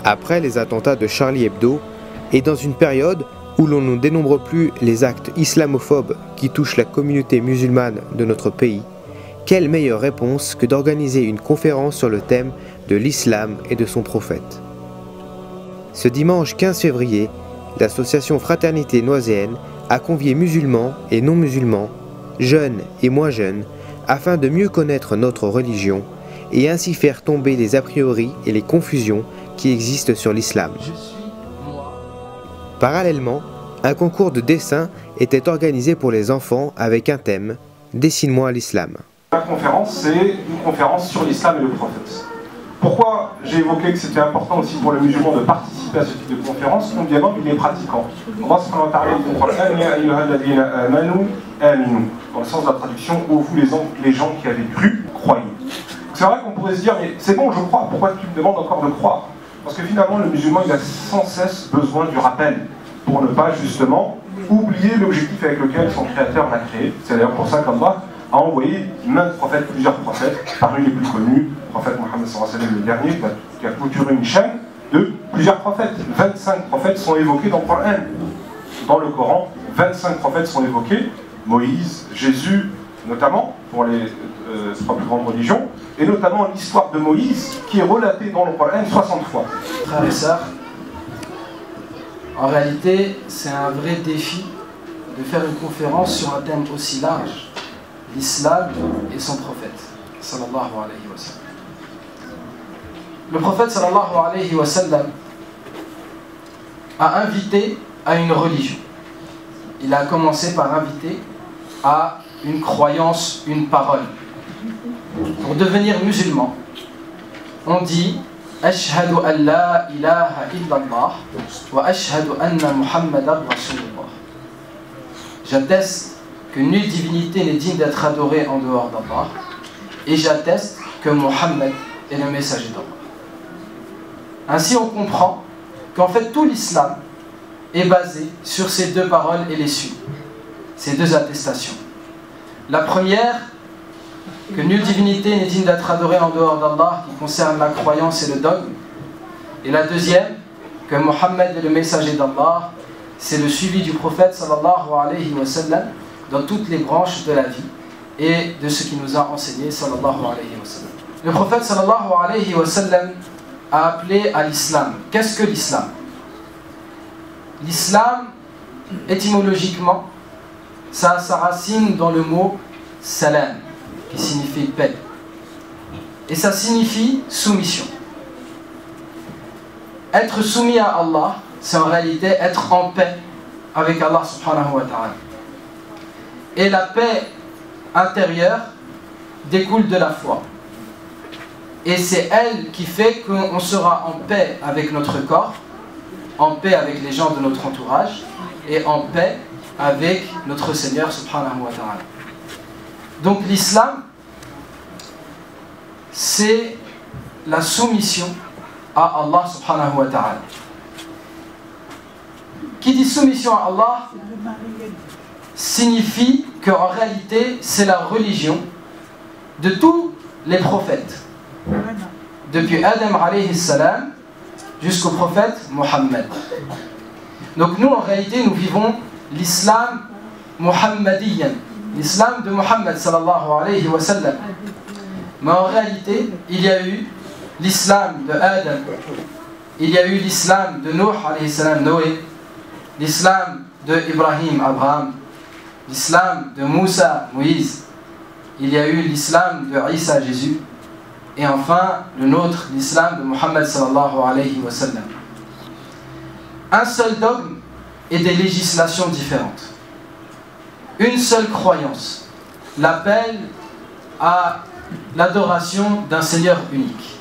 après les attentats de Charlie Hebdo et dans une période où l'on ne dénombre plus les actes islamophobes qui touchent la communauté musulmane de notre pays, quelle meilleure réponse que d'organiser une conférence sur le thème de l'islam et de son prophète. Ce dimanche 15 février, l'association Fraternité Noiséenne a convié musulmans et non-musulmans, jeunes et moins jeunes, afin de mieux connaître notre religion et ainsi faire tomber les a priori et les confusions qui existent sur l'islam. Parallèlement, un concours de dessin était organisé pour les enfants avec un thème « Dessine-moi l'islam ». La conférence, c'est une conférence sur l'islam et le prophète. Pourquoi j'ai évoqué que c'était important aussi pour les musulmans de participer à ce type de conférence? Combien d'hommes il est pratiquant. Allah subhanahu wa ta'ala dans le sens de la traduction, ô vous les gens qui avaient cru, croyez. C'est vrai qu'on pourrait se dire, mais c'est bon, je crois, pourquoi tu me demandes encore de croire? Parce que finalement, le musulman, il a sans cesse besoin du rappel, pour ne pas justement oublier l'objectif avec lequel son créateur l'a créé. C'est d'ailleurs pour ça qu'Allah a envoyé plusieurs prophètes, parmi les plus connus, le prophète Mohammed sallallahu alayhi wa sallam, le dernier, qui a clôturé une chaîne de plusieurs prophètes. 25 prophètes sont évoqués dans le Coran. Dans le Coran, 25 prophètes sont évoqués, Moïse, Jésus, notamment, pour les trois plus grandes religions, et notamment l'histoire de Moïse, qui est relatée dans le Coran 60 fois. Frères et sœurs, en réalité, c'est un vrai défi de faire une conférence sur un thème aussi large, l'islam et son prophète, sallallahu alayhi wa sallam. Le prophète, sallallahu alayhi wa sallam, a invité à une religion. Il a commencé par inviter à une croyance, une parole. Pour devenir musulman, on dit Ashhadu an la ilaha illallah wa ashhadu anna Muhammadan Rasulullah. J'atteste que nulle divinité n'est digne d'être adorée en dehors d'Allah, et j'atteste que Muhammad est le messager d'Allah. Ainsi on comprend qu'en fait tout l'islam est basé sur ces deux paroles et les suit, ces deux attestations. La première, que nulle divinité n'est digne d'être adorée en dehors d'Allah, qui concerne la croyance et le dogme. Et la deuxième, que Mohammed est le messager d'Allah, c'est le suivi du prophète sallallahu alayhi wa sallam dans toutes les branches de la vie et de ce qu'il nous a enseigné sallallahu alayhi wa sallam. Le prophète sallallahu alayhi wa sallam a appelé à l'islam. Qu'est-ce que l'islam? L'islam, étymologiquement, ça a sa racine dans le mot salam, qui signifie paix. Et ça signifie soumission. Être soumis à Allah, c'est en réalité être en paix avec Allah subhanahu wa ta'ala. Et la paix intérieure découle de la foi. Et c'est elle qui fait qu'on sera en paix avec notre corps, en paix avec les gens de notre entourage, et en paix avec notre Seigneur subhanahu wa ta'ala. Donc l'islam, c'est la soumission à Allah subhanahu wa ta'ala. Qui dit soumission à Allah signifie qu'en réalité c'est la religion de tous les prophètes. Depuis Adam alayhi salam jusqu'au prophète Mohammed. Donc nous en réalité nous vivons l'islam muhammadiyan, l'islam de Mohammed sallallahu alayhi wa sallam. Mais en réalité, il y a eu l'islam de Adam, il y a eu l'islam de Nuh alayhi salam, Noé, l'islam de Ibrahim, Abraham, l'islam de Moussa, Moïse, il y a eu l'islam de Isa, Jésus, et enfin le nôtre, l'islam de Mohammed sallallahu alayhi wa sallam. Un seul dogme et des législations différentes. Une seule croyance, l'appel à l'adoration d'un Seigneur unique.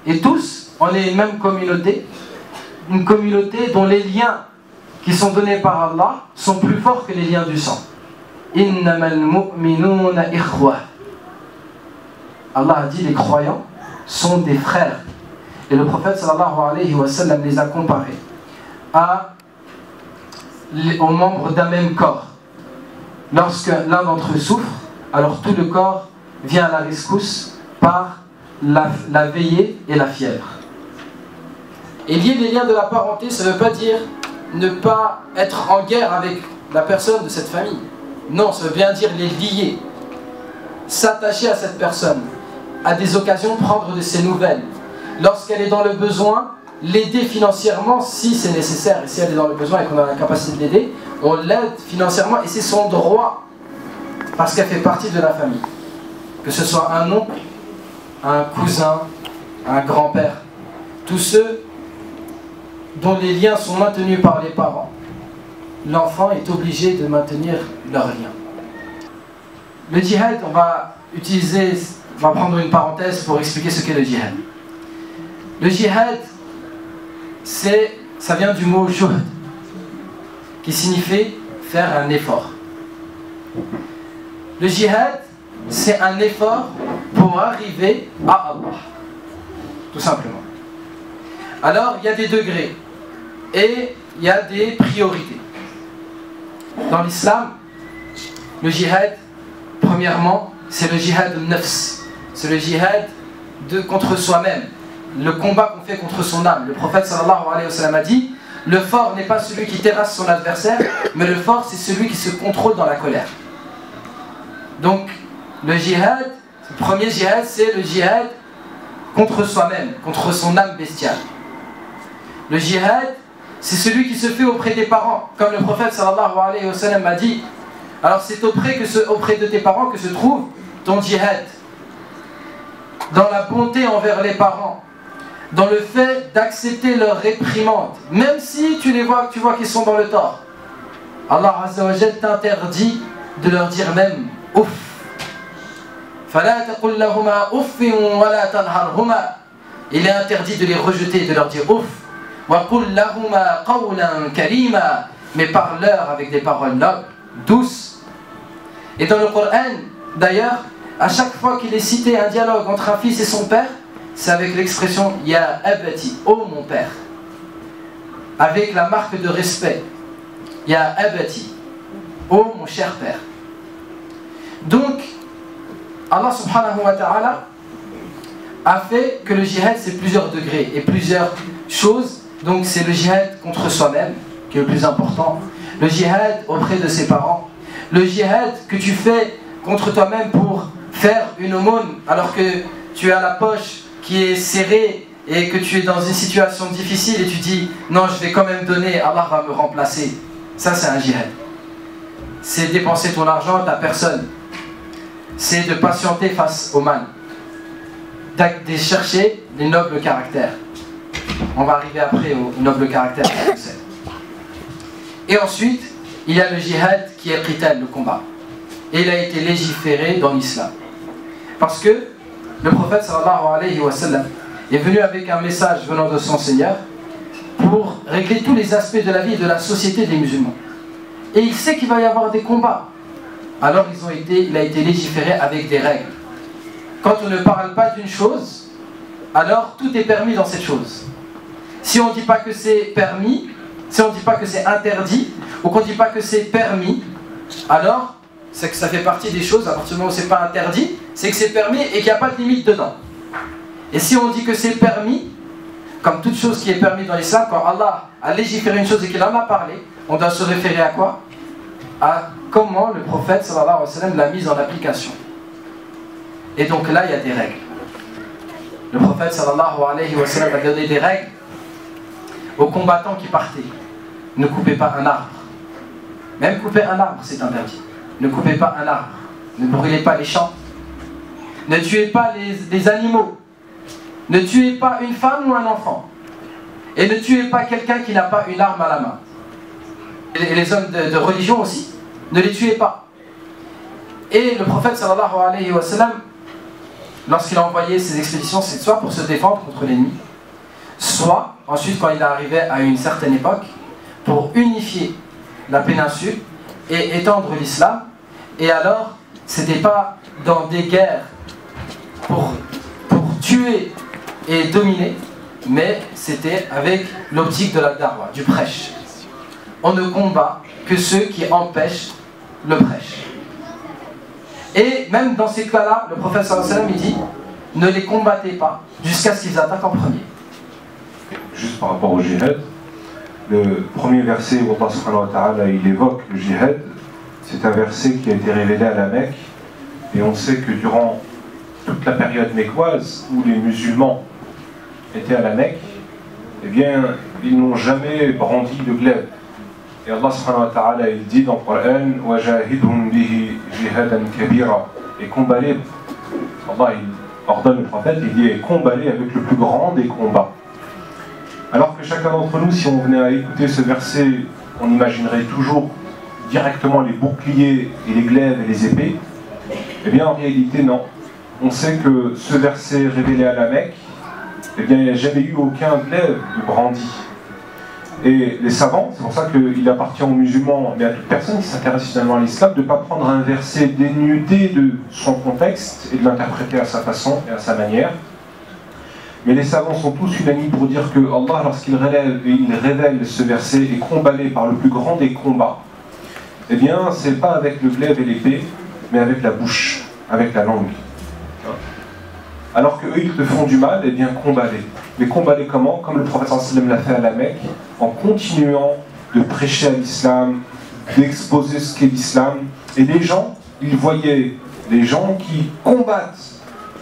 Et tous, on est une même communauté, une communauté dont les liens qui sont donnés par Allah sont plus forts que les liens du sang. Innamal mu'minuna ikhwa. Allah a dit les croyants sont des frères. Et le prophète sallallahu alayhi wa sallam les a comparés aux membres d'un même corps. Lorsque l'un d'entre eux souffre, alors tout le corps vient à la rescousse par la veillée et la fièvre. Et lier les liens de la parenté, ça ne veut pas dire ne pas être en guerre avec la personne de cette famille. Non, ça veut bien dire les lier. S'attacher à cette personne, à des occasions, prendre de ses nouvelles. Lorsqu'elle est dans le besoin, l'aider financièrement si c'est nécessaire. Et si elle est dans le besoin et qu'on a la capacité de l'aider, on l'aide financièrement et c'est son droit. Parce qu'elle fait partie de la famille. Que ce soit un oncle, un cousin, un grand-père. Tous ceux dont les liens sont maintenus par les parents. L'enfant est obligé de maintenir leurs liens. Le djihad, on va prendre une parenthèse pour expliquer ce qu'est le djihad. Le djihad, ça vient du mot juhd, qui signifie faire un effort. Le djihad, c'est un effort pour arriver à Allah, tout simplement. Alors, il y a des degrés et il y a des priorités. Dans l'islam, le djihad, premièrement, c'est le djihad al-nafs. C'est le djihad contre soi-même. Le combat qu'on fait contre son âme. Le prophète sallallahu alayhi wa sallam a dit, le fort n'est pas celui qui terrasse son adversaire, mais le fort c'est celui qui se contrôle dans la colère. Donc, le djihad, le premier djihad, c'est le djihad contre soi-même, contre son âme bestiale. Le djihad, c'est celui qui se fait auprès des parents, comme le prophète sallallahu alayhi wa sallam a dit. Alors c'est auprès de tes parents que se trouve ton djihad. Dans la bonté envers les parents, dans le fait d'accepter leurs réprimandes, même si tu vois qu'ils sont dans le tort. Allah Azza wa Jal t'interdit de leur dire même ouf. Il est interdit de les rejeter et de leur dire ouf. Mais parle-leur avec des paroles nobles, douces. Et dans le Coran, d'ailleurs, à chaque fois qu'il est cité un dialogue entre un fils et son père, c'est avec l'expression Ya abati, ô mon père, avec la marque de respect. Ya abati, ô mon cher père. Donc, Allah subhanahu wa ta'ala a fait que le djihad c'est plusieurs degrés et plusieurs choses. Donc c'est le djihad contre soi-même qui est le plus important, le djihad auprès de ses parents, le djihad que tu fais contre toi-même pour faire une aumône alors que tu as la poche qui est serrée et que tu es dans une situation difficile et tu dis non je vais quand même donner, Allah va me remplacer. Ça c'est un djihad. C'est dépenser ton argent à ta personne. C'est de patienter face au mal. De chercher les nobles caractères. On va arriver après au noble caractère. Et ensuite, il y a le djihad qui est qital, le combat. Et il a été légiféré dans l'islam. Parce que le prophète sallallahu alayhi wa sallam est venu avec un message venant de son Seigneur pour régler tous les aspects de la vie et de la société des musulmans. Et il sait qu'il va y avoir des combats. Alors il a été légiféré avec des règles. Quand on ne parle pas d'une chose, alors tout est permis dans cette chose. Si on ne dit pas que c'est permis, si on ne dit pas que c'est interdit, ou qu'on ne dit pas que c'est permis, alors c'est que ça fait partie des choses, à partir du moment où c'est pas interdit, c'est que c'est permis et qu'il n'y a pas de limite dedans. Et si on dit que c'est permis, comme toute chose qui est permise dans l'islam, quand Allah a légiféré une chose et qu'il en a parlé, on doit se référer à quoi? À comment le prophète sallallahu alayhi wa sallam l'a mise en application. Et donc là, il y a des règles. Le prophète sallallahu alayhi wa sallam a donné des règles aux combattants qui partaient. Ne coupez pas un arbre. Même couper un arbre, c'est interdit. Ne coupez pas un arbre. Ne brûlez pas les champs. Ne tuez pas les animaux. Ne tuez pas une femme ou un enfant. Et ne tuez pas quelqu'un qui n'a pas une arme à la main. Et les hommes de religion aussi. Ne les tuez pas. Et le prophète sallallahu alayhi wa sallam, lorsqu'il a envoyé ses expéditions, c'est soit pour se défendre contre l'ennemi, soit ensuite quand il est arrivé à une certaine époque, pour unifier la péninsule et étendre l'islam. Et alors, c'était pas dans des guerres pour tuer et dominer, mais c'était avec l'optique de la darwa, du prêche. On ne combat que ceux qui empêchent le prêche. Et même dans ces cas-là, le prophète sallallahu alayhi wa sallam il dit ne les combattez pas jusqu'à ce qu'ils attaquent en premier. juste par rapport au jihad. Le premier verset où Allah subhanahu wa ta'ala il évoque le jihad, c'est un verset qui a été révélé à la Mecque, et on sait que durant toute la période mécoise où les musulmans étaient à la Mecque, eh bien, ils n'ont jamais brandi de glaive. Et Allah subhanahu wa ta'ala il dit dans le Coran وَجَاهِدْهُمْ بِهِ جِهَادًا كَبِيرًا, et combat-les. Allah il ordonne le prophète, il dit combat-les avec le plus grand des combats. Alors que chacun d'entre nous, si on venait à écouter ce verset, on imaginerait toujours directement les boucliers et les glaives et les épées. Eh bien en réalité non. On sait que ce verset révélé à la Mecque, eh bien il n'y a jamais eu aucun glaive de brandi. Et les savants, c'est pour ça qu'il appartient aux musulmans, mais à toute personne qui s'intéresse finalement à l'islam, de ne pas prendre un verset dénudé de son contexte et de l'interpréter à sa façon et à sa manière. Mais les savants sont tous unanimes pour dire que Allah, lorsqu'il révèle ce verset et combat-les par le plus grand des combats, eh bien, c'est pas avec le glaive et l'épée, mais avec la bouche, avec la langue. Alors qu'eux, ils te font du mal, eh bien, combat-les. Mais combat-les comment? Comme le prophète sallam l'a fait à la Mecque, en continuant de prêcher à l'islam, d'exposer ce qu'est l'islam. Et les gens, ils voyaient les gens qui combattent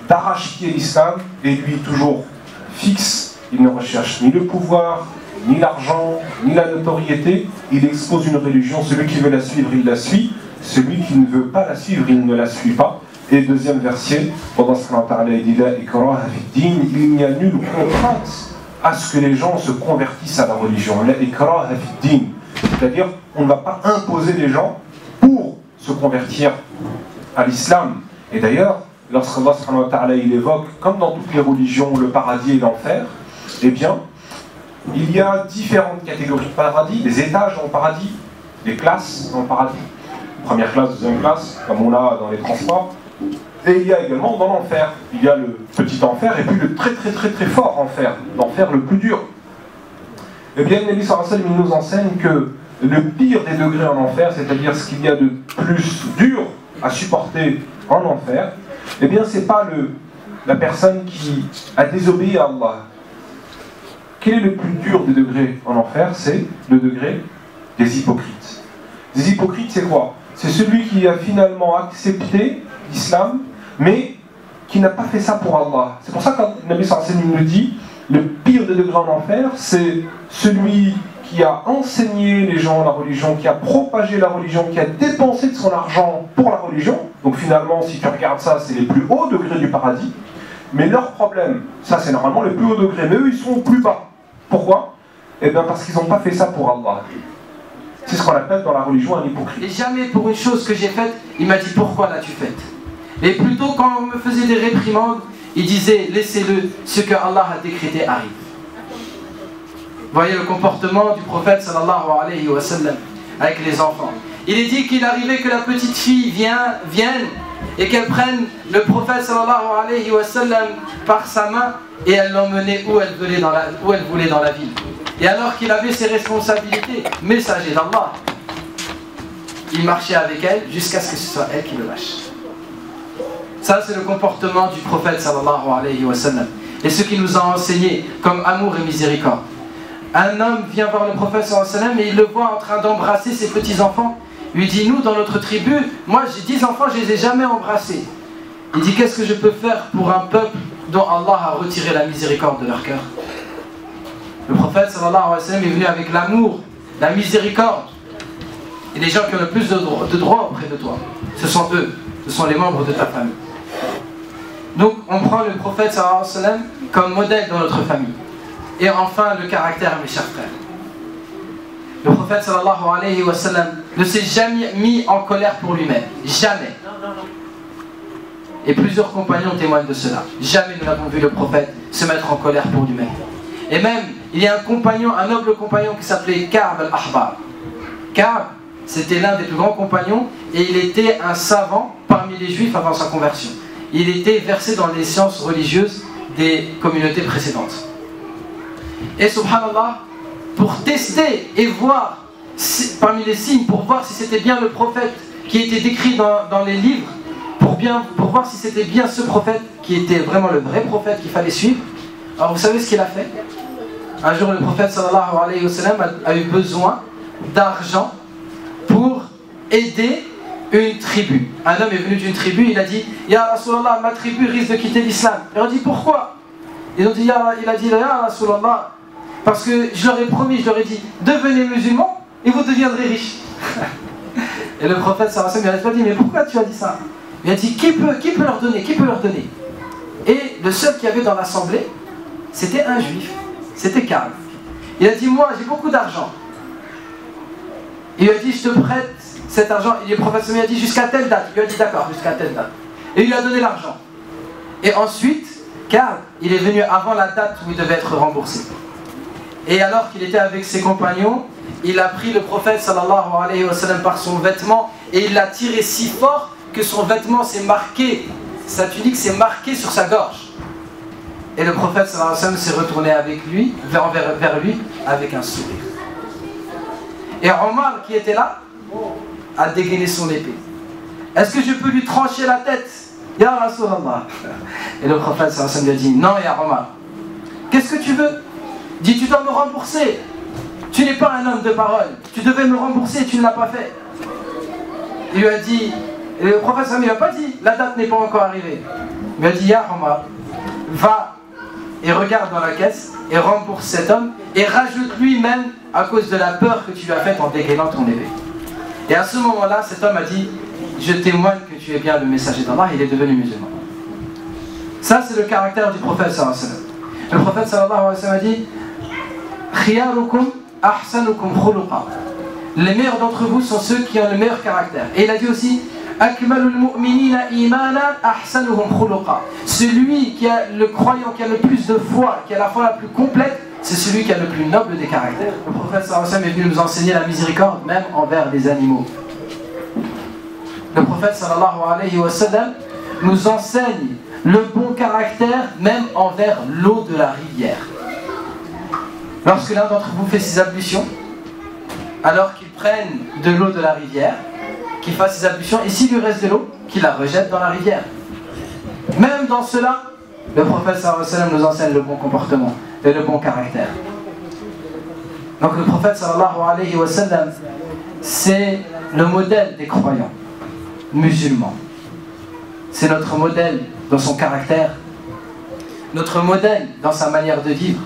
d'arrache-pied l'islam, et lui toujours fixe, il ne recherche ni le pouvoir, ni l'argent, ni la notoriété, il expose une religion, celui qui veut la suivre, il la suit, celui qui ne veut pas la suivre, il ne la suit pas. Et deuxième verset, pendant ce temps il dit il n'y a nulle contrainte à ce que les gens se convertissent à la religion. C'est-à-dire, on ne va pas imposer les gens pour se convertir à l'islam. Et d'ailleurs, lorsqu'Allah il évoque, comme dans toutes les religions, le paradis et l'enfer, eh bien, il y a différentes catégories de paradis, des étages dans le paradis, des classes dans le paradis. Première classe, deuxième classe, comme on a dans les transports. Et il y a également dans l'enfer, il y a le petit enfer et puis le très très très très fort enfer, l'enfer le plus dur. Eh bien, Nabi sallallahu alayhi wa sallam nous enseigne que le pire des degrés en enfer, c'est-à-dire ce qu'il y a de plus dur à supporter en enfer, eh bien c'est pas la personne qui a désobéi à Allah. Quel est le plus dur des degrés en enfer? C'est le degré des hypocrites. Des hypocrites, c'est quoi? C'est celui qui a finalement accepté l'islam, mais qui n'a pas fait ça pour Allah. C'est pour ça que Nabi sallallahu alayhi wa sallam nous dit, le pire des degrés en enfer, c'est celui qui a enseigné les gens la religion, qui a propagé la religion, qui a dépensé de son argent pour la religion. Donc finalement, si tu regardes ça, c'est les plus hauts degrés du paradis. Mais leur problème, ça c'est normalement les plus hauts degrés, mais eux ils sont plus bas. Pourquoi? Eh bien parce qu'ils n'ont pas fait ça pour Allah. C'est ce qu'on appelle dans la religion un hypocrite. Et jamais pour une chose que j'ai faite, il m'a dit pourquoi l'as-tu faite? Et plutôt quand on me faisait des réprimandes, il disait laissez-le, ce que Allah a décrété arrive. Voyez le comportement du prophète sallallahu alayhi wa sallam avec les enfants. Il est dit qu'il arrivait que la petite fille vienne et qu'elle prenne le prophète sallallahu alayhi wa sallam par sa main et elle l'emmenait où elle voulait dans la ville. Et alors qu'il avait ses responsabilités, messager d'Allah, il marchait avec elle jusqu'à ce que ce soit elle qui le lâche. Ça c'est le comportement du prophète sallallahu alayhi wa sallam. Et ce qu'il nous a enseigné comme amour et miséricorde. Un homme vient voir le prophète sallallahu alayhi wa sallam et il le voit en train d'embrasser ses petits-enfants. Il lui dit, nous dans notre tribu, moi j'ai 10 enfants, je ne les ai jamais embrassés. Il dit, qu'est-ce que je peux faire pour un peuple dont Allah a retiré la miséricorde de leur cœur? Le prophète sallallahu alayhi wa sallam est venu avec l'amour, la miséricorde. Et les gens qui ont le plus de droits auprès de toi, ce sont eux, ce sont les membres de ta famille. Donc on prend le prophète sallallahu alayhi wa sallam comme modèle dans notre famille. Et enfin le caractère, mes chers frères. Le prophète sallallahu alayhi wa sallam ne s'est jamais mis en colère pour lui-même. Jamais. Et plusieurs compagnons témoignent de cela. Jamais nous n'avons vu le prophète se mettre en colère pour lui-même. Et même, il y a un compagnon, un noble compagnon qui s'appelait Ka'b al-Ahbar. Ka'b, c'était l'un des plus grands compagnons et il était un savant parmi les juifs avant sa conversion. Il était versé dans les sciences religieuses des communautés précédentes. Et subhanallah, pour tester et voir, parmi les signes, pour voir si c'était bien le prophète qui était décrit dans les livres, pour voir si c'était bien ce prophète qui était vraiment le vrai prophète qu'il fallait suivre. Alors vous savez ce qu'il a fait? un jour le prophète sallallahu alayhi wa sallam a eu besoin d'argent pour aider une tribu. Un homme est venu d'une tribu, il a dit Ya Rasulallah, ma tribu risque de quitter l'islam. Il a dit pourquoi? Il a dit Ya Rasulallah, parce que je leur ai promis, je leur ai dit devenez musulmans et vous deviendrez riches. Et le prophète sallallahu alayhi wa sallam lui a dit mais pourquoi tu as dit ça? Il a dit qui peut leur donner? Qui peut leur donner? Et le seul qu'il y avait dans l'assemblée, c'était un juif, c'était Ka'b. Il a dit moi j'ai beaucoup d'argent. Il lui a dit je te prête cet argent. Et le prophète lui a dit jusqu'à telle date. Il lui a dit d'accord, jusqu'à telle date. Et il lui a donné l'argent. Et ensuite, Ka'b, il est venu avant la date où il devait être remboursé. Et alors qu'il était avec ses compagnons, il a pris le prophète sallallahu alayhi wa sallam par son vêtement et il l'a tiré si fort que son vêtement s'est marqué, sa tunique s'est marquée sur sa gorge. Et le prophète sallallahu alayhi wa sallam s'est retourné avec lui, vers lui avec un sourire. Et Omar qui était là a dégainé son épée. Est-ce que je peux lui trancher la tête? Ya Rasulallah. Et le prophète sallallahu alayhi wa sallam lui a dit non ya Omar. Qu'est-ce que tu veux? Dis tu dois me rembourser. Tu n'es pas un homme de parole. Tu devais me rembourser et tu ne l'as pas fait. Il lui a dit, et le prophète sallallahu alayhi wa sallam ne lui a pas dit la date n'est pas encore arrivée. Il lui a dit ya Omar, va et regarde dans la caisse et rembourse cet homme et rajoute lui-même à cause de la peur que tu lui as faite en dégainant ton épée. Et à ce moment-là, cet homme a dit je témoigne que tu es bien le messager d'Allah, il est devenu musulman. Ça c'est le caractère du prophète sallallahu alayhi wa sallam. Le prophète sallallahu alayhi wa sallam a dit khiyarukum ahsanukum khuluqa. Les meilleurs d'entre vous sont ceux qui ont le meilleur caractère. Et il a dit aussi akmalul mu'minina imana ahsanuhum khuluqa. Celui qui a le croyant qui a le plus de foi, qui a la foi la plus complète, c'est celui qui a le plus noble des caractères. Le prophète sallallahu alayhi wa sallam est venu nous enseigner la miséricorde même envers les animaux. Le prophète sallallahu alayhi wa sallam nous enseigne le bon caractère même envers l'eau de la rivière. Lorsque l'un d'entre vous fait ses ablutions, alors qu'il prenne de l'eau de la rivière, qu'il fasse ses ablutions, et s'il lui reste de l'eau, qu'il la rejette dans la rivière. Même dans cela, le prophète sallallahu alayhi wa sallam nous enseigne le bon comportement et le bon caractère. Donc le prophète sallallahu alayhi wa sallam, c'est le modèle des croyants musulmans. C'est notre modèle dans son caractère, notre modèle dans sa manière de vivre.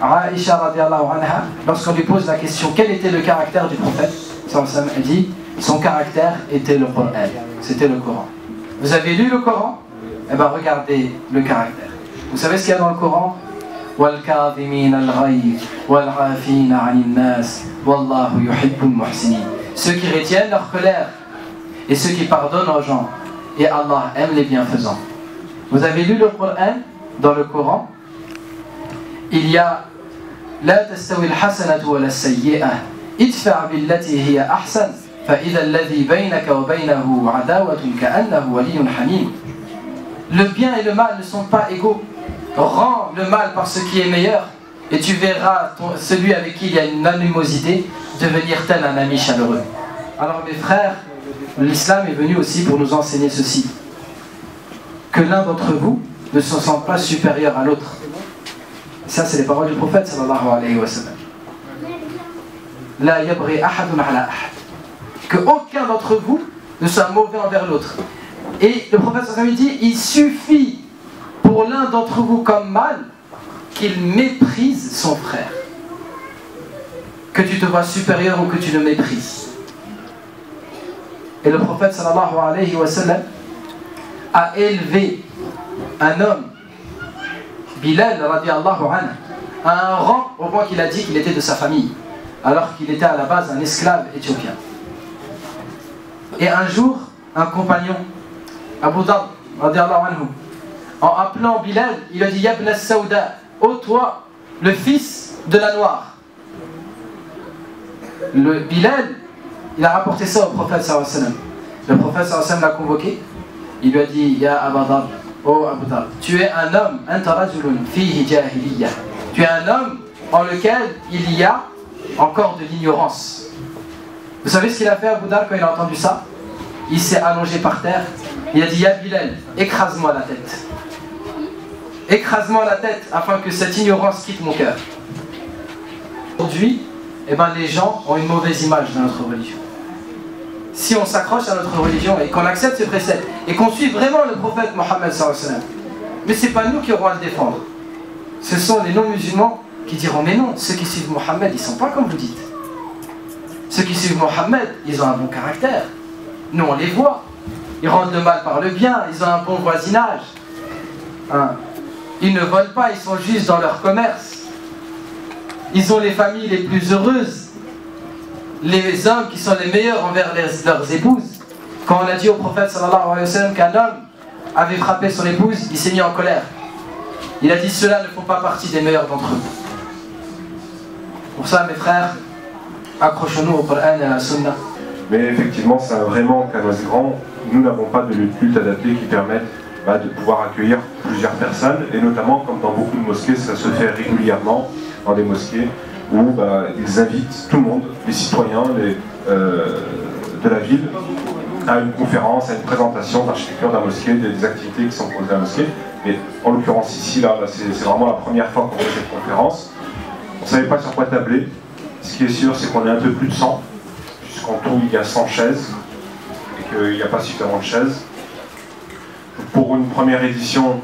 Aïcha radiallahu anha, lorsqu'on lui pose la question quel était le caractère du prophète, elle dit son caractère était le Coran, c'était le Coran. Vous avez lu le Coran? Eh bien regardez le caractère. Vous savez ce qu'il y a dans le Coran? Ceux qui retiennent leur colère et ceux qui pardonnent aux gens, et Allah aime les bienfaisants. Vous avez lu le Coran? Dans le Coran il y a لا تستوي الحسنة ولا السيئة ادفع بالتي هي أحسن فإذا الذي بينك وبينه عداوة كأنه ولي حميم. Le bien et le mal ne sont pas égaux. Rends le mal par ce qui est meilleur et tu verras celui avec qui il y a une animosité devenir tel un ami chaleureux. Alors mes frères, l'islam est venu aussi pour nous enseigner ceci, que l'un d'entre vous ne se sent pas supérieur à l'autre. Ça c'est les paroles du prophète sallallahu alayhi wa sallam. La yabri ahadun ala ahad. Que aucun d'entre vous ne soit mauvais envers l'autre. Et le prophète sallallahu alayhi wa sallam dit il suffit pour l'un d'entre vous comme mal qu'il méprise son frère. Que tu te vois supérieur ou que tu le méprises. Et le prophète sallallahu alayhi wa sallam a élevé un homme, Bilal radiallahu anhu, à un rang au point qu'il a dit qu'il était de sa famille, alors qu'il était à la base un esclave éthiopien. Et un jour, un compagnon, Abu Dhar radiallahu anhu, en appelant Bilal, il a dit Yabna as-Sauda, ô toi, le fils de la noire. Le Bilal, il a rapporté ça au prophète sallallahu alayhi wa sallam. Le prophète sallallahu alayhi wa sallam l'a convoqué. Il lui a dit Ya Abu Dhar, oh Abu Dhar, tu es un homme, anta rajulun fihi jahiliyyah. Tu es un homme en lequel il y a encore de l'ignorance. Vous savez ce qu'il a fait Abu Dhar quand il a entendu ça? Il s'est allongé par terre. Il a dit Ya Bilal, écrase-moi la tête. Écrase-moi la tête afin que cette ignorance quitte mon cœur. Aujourd'hui, les gens ont une mauvaise image de notre religion. Si on s'accroche à notre religion et qu'on accepte ses préceptes et qu'on suit vraiment le prophète Mohammed sallallahu alayhi wa sallam, mais ce n'est pas nous qui aurons à le défendre. Ce sont les non-musulmans qui diront mais non, ceux qui suivent Mohammed, ils ne sont pas comme vous dites. Ceux qui suivent Mohammed, ils ont un bon caractère. Nous on les voit. Ils rendent le mal par le bien, ils ont un bon voisinage. Ils ne volent pas, ils sont juste dans leur commerce. Ils ont les familles les plus heureuses. Les hommes qui sont les meilleurs envers leurs épouses. Quand on a dit au prophète sallallahu alayhi wa sallam qu'un homme avait frappé son épouse, il s'est mis en colère. Il a dit ceux-là ne font pas partie des meilleurs d'entre eux. Pour ça mes frères, accrochons-nous au Coran et à la Sunna. Mais effectivement c'est un vrai manque à Noisy-Grand. Nous n'avons pas de lieu de culte adapté qui permette de pouvoir accueillir plusieurs personnes, et notamment comme dans beaucoup de mosquées, ça se fait régulièrement dans des mosquées où ils invitent tout le monde, les citoyens de la ville, à une conférence, à une présentation d'architecture de la mosquée, des activités qui sont proposées à la mosquée. Et en l'occurrence ici, là c'est vraiment la première fois qu'on fait cette conférence. On ne savait pas sur quoi tabler. Ce qui est sûr, c'est qu'on est un peu plus de 100, puisqu'en tout il y a 100 chaises, et qu'il n'y a pas suffisamment de chaises. Pour une première édition,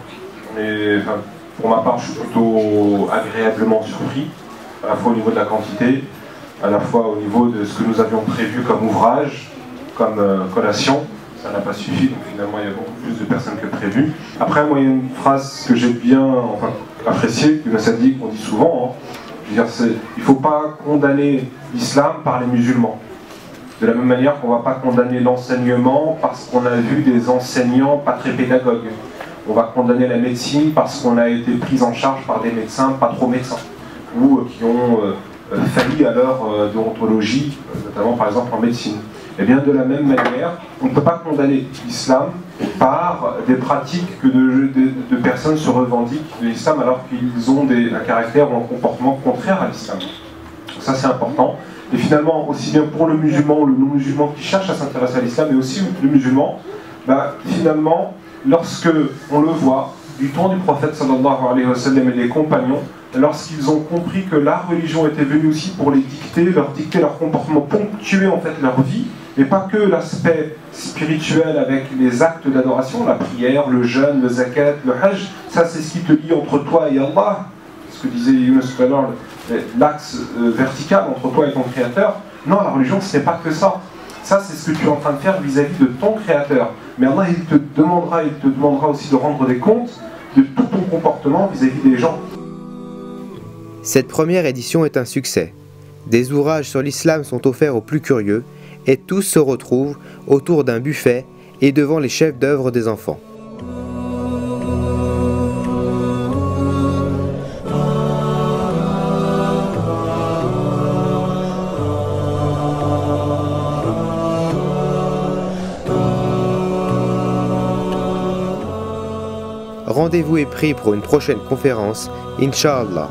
pour ma part, je suis plutôt agréablement surpris, à la fois au niveau de la quantité, à la fois au niveau de ce que nous avions prévu comme ouvrage, comme collation. Ça n'a pas suffi, donc finalement il y a beaucoup plus de personnes que prévu. Après, moi il y a une phrase que j'ai bien appréciée, que ça dit, qu'on dit souvent, je veux dire, il ne faut pas condamner l'islam par les musulmans. De la même manière qu'on ne va pas condamner l'enseignement parce qu'on a vu des enseignants pas très pédagogues. On va condamner la médecine parce qu'on a été pris en charge par des médecins pas trop médecins, ou qui ont failli à leur déontologie, notamment par exemple en médecine. Et bien de la même manière, on ne peut pas condamner l'islam par des pratiques que de personnes se revendiquent de l'islam alors qu'ils ont un caractère ou un comportement contraire à l'islam. Donc ça c'est important. Et finalement, aussi bien pour le musulman ou le non-musulman qui cherche à s'intéresser à l'islam, mais aussi le musulman, finalement, lorsque on le voit, du temps du prophète sallallahu alayhi wa sallam et des compagnons, lorsqu'ils ont compris que la religion était venue aussi pour les dicter leur comportement, ponctuer en fait leur vie, et pas que l'aspect spirituel avec les actes d'adoration, la prière, le jeûne, le zakat, le hajj, ça c'est ce qui te lie entre toi et Allah, ce que disait Younes tout à l'heure, l'axe vertical entre toi et ton créateur. Non, la religion ce n'est pas que ça. Ça c'est ce que tu es en train de faire vis-à-vis de ton créateur. Mais Allah il te demandera aussi de rendre des comptes de tout ton comportement vis-à-vis des gens. Cette première édition est un succès. Des ouvrages sur l'islam sont offerts aux plus curieux et tous se retrouvent autour d'un buffet et devant les chefs d'œuvre des enfants. Rendez-vous est pris pour une prochaine conférence, Inch'Allah.